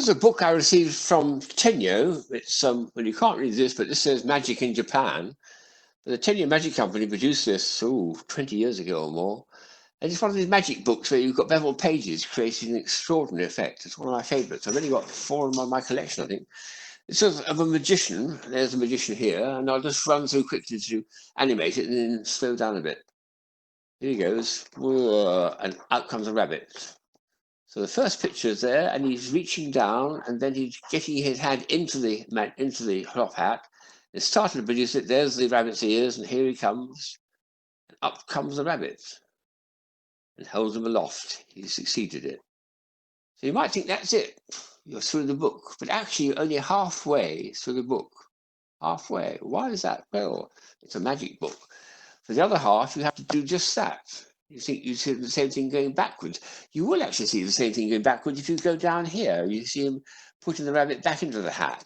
is a book I received from Tenyo. It's well, you can't read this, but this says Magic in Japan. But the Tenyo Magic Company produced this 20 years ago or more. And it's one of these magic books where you've got beveled pages creating an extraordinary effect. It's one of my favourites. I've only got 4 in my collection, I think. It's sort of a magician. There's a magician here, and I'll just run through quickly to animate it and then slow down a bit. Here he goes, and out comes a rabbit. So the first picture is there, and he's reaching down, and then he's getting his hand into the cloth hat. It's starting to produce it. There's the rabbit's ears, and here he comes. And up comes the rabbit, and holds them aloft. He's succeeded it. So you might think that's it. You're through the book, but actually you're only halfway through the book. Halfway. Why is that? Well, it's a magic book. For the other half, you have to do just that. You think you see the same thing going backwards. You will actually see the same thing going backwards if you go down here. You see him putting the rabbit back into the hat.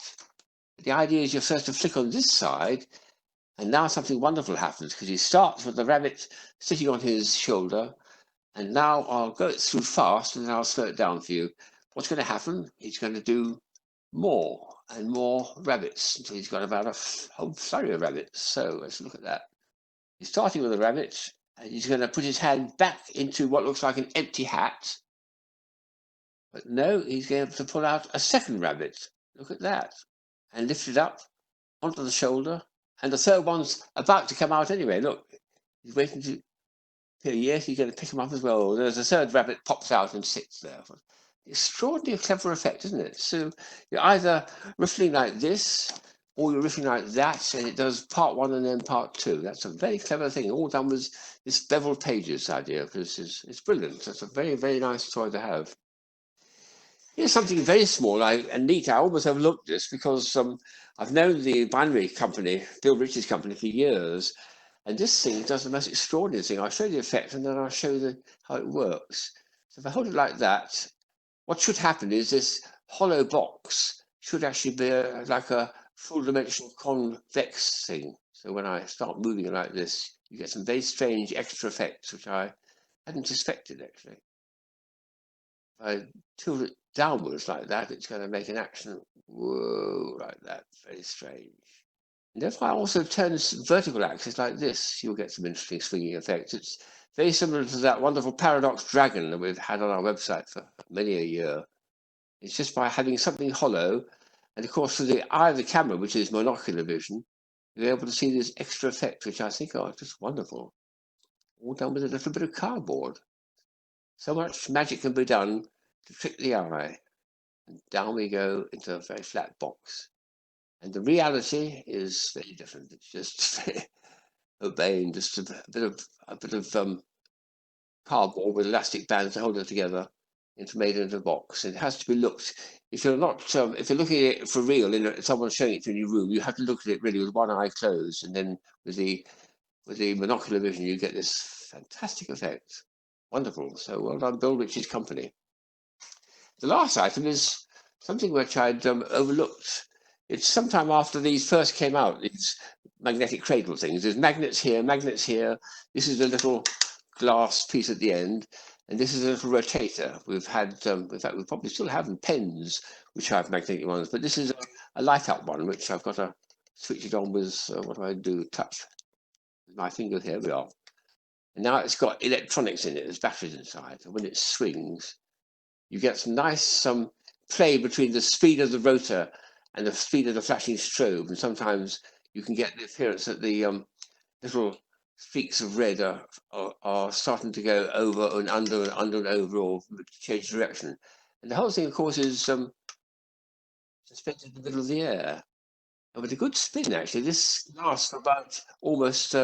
The idea is you're first to flick on this side, and now something wonderful happens because he starts with the rabbit sitting on his shoulder, and now I'll go it through fast and then I'll slow it down for you. What's going to happen? He's going to do more and more rabbits until he's got about a whole flurry of rabbits. So let's look at that. He's starting with a rabbit, and he's going to put his hand back into what looks like an empty hat. But no, he's going to pull out a second rabbit. Look at that. And lift it up onto the shoulder. And the third one's about to come out anyway. Look, he's waiting to appear. Yes, he's going to pick him up as well. There's a third rabbit pops out and sits there. Extraordinarily clever effect, isn't it? So you're either riffling like this, or you're riffing like that, and it does part 1 and then part 2. That's a very clever thing. All done with this beveled pages idea, because it's brilliant. That's a very, very nice toy to have. Here's something very small and neat. I almost overlooked this because I've known the binary company, Bill Ritchie's company, for years. And this thing does the most extraordinary thing. I'll show you the effect, and then I'll show you how it works. So if I hold it like that, what should happen is this hollow box should actually be like a full-dimensional convex thing. So when I start moving it like this, you get some very strange extra effects, which I hadn't suspected, actually. If I tilt it downwards like that, it's going to make an action, whoa, like that. Very strange. And if I also turn this vertical axis like this, you'll get some interesting swinging effects. It's very similar to that wonderful paradox dragon that we've had on our website for many a year. It's just by having something hollow, and of course, through the eye of the camera, which is monocular vision, you're able to see this extra effect, which I think are just wonderful. All done with a little bit of cardboard. So much magic can be done to trick the eye. And down we go into a very flat box. And the reality is very different. It's just obeying just a bit of cardboard with elastic bands to hold it together, made into a box. And it has to be looked. If you're not, if you're looking at it for real, someone's showing it to you in your room, you have to look at it really with one eye closed, and then with the monocular vision, you get this fantastic effect. Wonderful. So well done, Bill Ritchie's company. The last item is something which I'd overlooked. It's sometime after these first came out, these magnetic cradle things. There's magnets here, magnets here. This is a little glass piece at the end, and this is a little rotator. We've had, in fact, we probably still have pens which have magnetic ones, but this is a light up one, which I've got to switch it on with, what do I do? Touch my finger. Here we are. And now it's got electronics in it. There's batteries inside. And when it swings, you get some nice play between the speed of the rotor and the speed of the flashing strobe. And sometimes you can get the appearance that the little streaks of red are starting to go over and under and under and over, or change direction. And the whole thing, of course, is suspended in the middle of the air. And with a good spin, actually, this lasts for about almost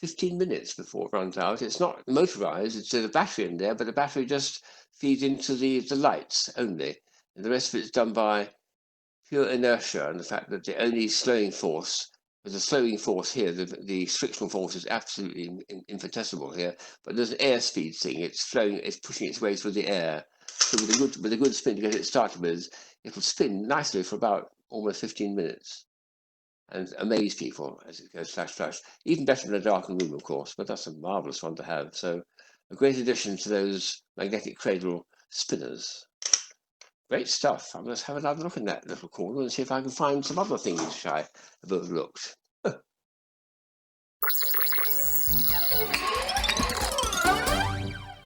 15 minutes before it runs out. It's not motorized, it's a battery in there, but the battery just feeds into the lights only. And the rest of it's done by pure inertia, and the fact that the only slowing force, there's a slowing force here, the frictional force is absolutely infinitesimal here, but there's an airspeed thing. It's flowing, it's pushing its way through the air. So with a good spin to get it started with, it'll spin nicely for about almost 15 minutes and amaze people as it goes flash, flash. Even better in a darkened room, of course, but that's a marvelous one to have. So a great addition to those magnetic cradle spinners. Great stuff. I must have another look in that little corner and see if I can find some other things which I have overlooked.